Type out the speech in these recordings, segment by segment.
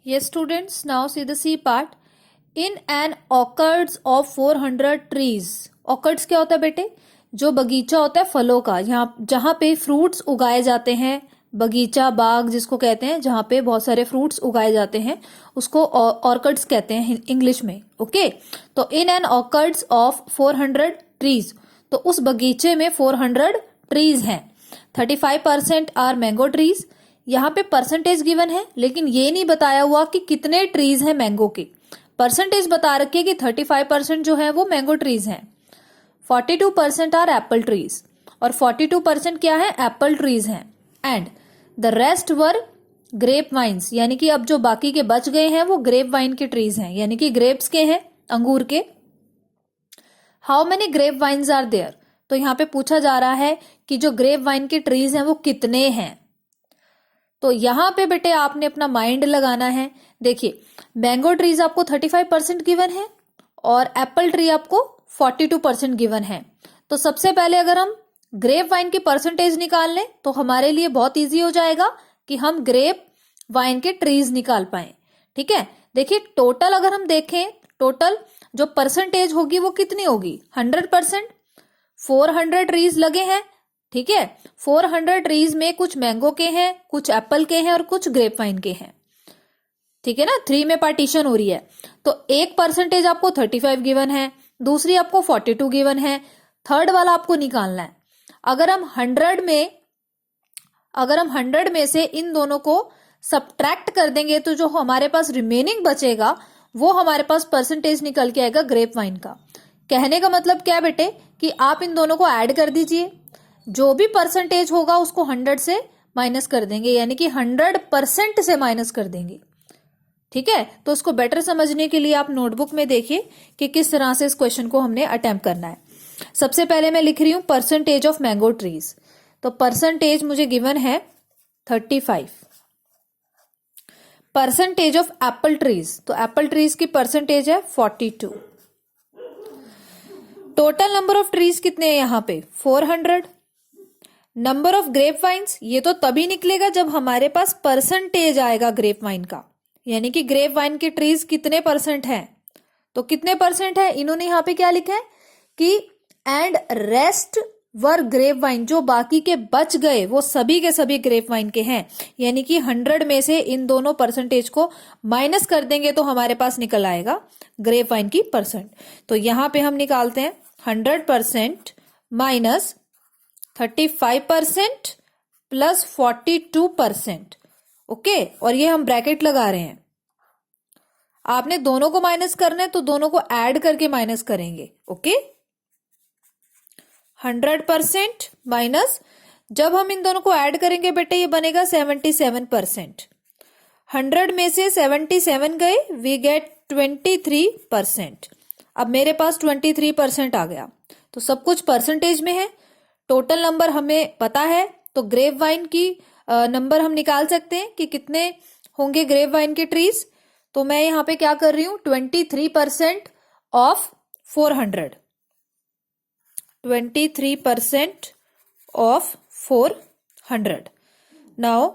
Yes, students, now see the C part. In an orchards of 400 trees. Orchards क्या होता है बेटे? जो बगीचा होता है फलों का, यहाँ जहाँ पे फ्रूट्स उगाए जाते हैं, बगीचा बाग जिसको कहते हैं, जहाँ पे बहुत सारे फ्रूट्स उगाए जाते हैं, उसको ऑर्किड्स कहते हैं इंग्लिश में. ओके, तो in an orchids of 400 trees, तो उस बगीचे में 400 ट्रीज हैं. 35% आर मैंगो ट्रीज. यहाँ पे परसेंटेज गिवन है, लेकिन ये नहीं बताया हुआ कि कितने ट्रीज हैं मैंगो के. परसेंटेज बता रखी है कि 35% जो है वो मैंगो ट्रीज हैं. 42% आर एप्पल ट्रीज, और 42% क्या है? एप्पल ट्रीज हैं. And the rest were grape vines, यानी कि अब जो बाकी के बच गए हैं वो ग्रेप वाइन के ट्रीज हैं, यानी कि ग्रेप्स के हैं, अंगूर के. How many grape vines are there, तो यहाँ पे पूछा जा रहा है कि जो ग्रेप वाइन के ट्रीज हैं वो कितने हैं. तो यहाँ पे बेटे आपने अपना माइंड लगाना है. देखिए, मैंगो ट्रीज आपको 35% गिवन है और एप्पल ट्री आपको 42% गिवन है. तो सबसे पहले अगर हम ग्रेप वाइन की परसेंटेज निकाल लें तो हमारे लिए बहुत इजी हो जाएगा कि हम ग्रेप वाइन के ट्रीज निकाल पाए. ठीक है, देखिए टोटल अगर हम देखें, टोटल जो परसेंटेज होगी वो कितनी होगी? 100%. 400 ट्रीज लगे हैं. ठीक है, 400 ट्रीज में कुछ मैंगो के हैं, कुछ एप्पल के हैं और कुछ ग्रेप वाइन के हैं. ठीक है ना, 3 में पार्टीशन हो रही है. तो एक परसेंटेज आपको 35 गिवन है, दूसरी आपको 42 गिवन है, थर्ड वाला आपको निकालना है. अगर हम 100 में से इन दोनों को सब्ट्रैक्ट कर देंगे तो जो हमारे पास रिमेनिंग बचेगा वो हमारे पास परसेंटेज निकल के आएगा ग्रेप वाइन का. कहने का मतलब क्या है बेटे कि आप इन दोनों को ऐड कर दीजिए, जो भी परसेंटेज होगा उसको 100 से माइनस कर देंगे, यानी कि 100% से माइनस कर देंगे. ठीक है, तो उसको बेटर समझने के लिए आप नोटबुक में देखिए कि किस तरह से इस क्वेश्चन को हमने अटेम्प्ट करना है. सबसे पहले मैं लिख रही हूं परसेंटेज ऑफ मैंगो ट्रीज. तो परसेंटेज मुझे गिवन है 35. परसेंटेज ऑफ एप्पल ट्रीज, तो एप्पल ट्रीज की परसेंटेज है 42. टोटल नंबर ऑफ ट्रीज कितने हैं यहाँ पे? 400. नंबर ऑफ ग्रेप वाइन्स, ये तो तभी निकलेगा जब हमारे पास परसेंटेज आएगा ग्रेप वाइन का, यानी कि ग्रेप वाइन के ट्रीज कितने परसेंट हैं. तो कितने परसेंट है? इन्होंने यहाँ पे क्या लिखा है कि and rest were grape vine, जो बाकी के बच गए वो सभी के सभी ग्रेप वाइन के हैं, यानी कि 100 में से इन दोनों परसेंटेज को माइनस कर देंगे तो हमारे पास निकल आएगा ग्रेप वाइन की परसेंट. तो यहाँ पे हम निकालते हैं 100% माइनस 35% प्लस 42%. ओके, और ये हम ब्रैकेट लगा रहे हैं. आपने दोनों को माइनस करना है तो दोनों को ऐड करके माइनस करेंगे. ओके, 100% माइनस, जब हम इन दोनों को ऐड करेंगे बेटे ये बनेगा 77%. 100 में से 77 गए, वी गेट 23%. अब मेरे पास 23% आ गया. तो सब कुछ परसेंटेज में है. टोटल नंबर हमें पता है, तो ग्रेप वाइन की नंबर हम निकाल सकते हैं कि कितने होंगे ग्रेप वाइन के ट्रीज. तो मैं यहाँ पे क्या कर रही हूं? 23% ऑफ 400. 23% ऑफ 400. नाउ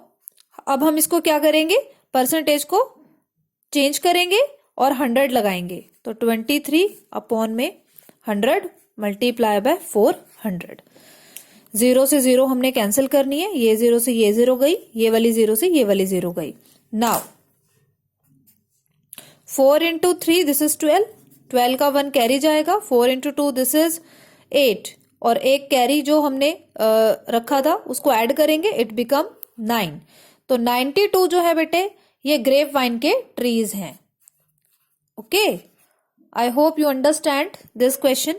अब हम इसको क्या करेंगे? परसेंटेज को चेंज करेंगे और 100 लगाएंगे. तो 23 अपॉन में 100 मल्टीप्लाई बाय 400. 0 से 0 हमने कैंसिल करनी है. ये 0 से ये 0 गई, ये वाली 0 से ये वाली 0 गई. Now 4 into 3 this is 12. 12 का 1 कैरी जाएगा. 4 into 2 दिस इज 8, और एक कैरी जो हमने रखा था उसको ऐड करेंगे, इट बिकम 9. तो 92 जो है बेटे ये ग्रेप वाइन के ट्रीज हैं. Okay, I hope you understand this question.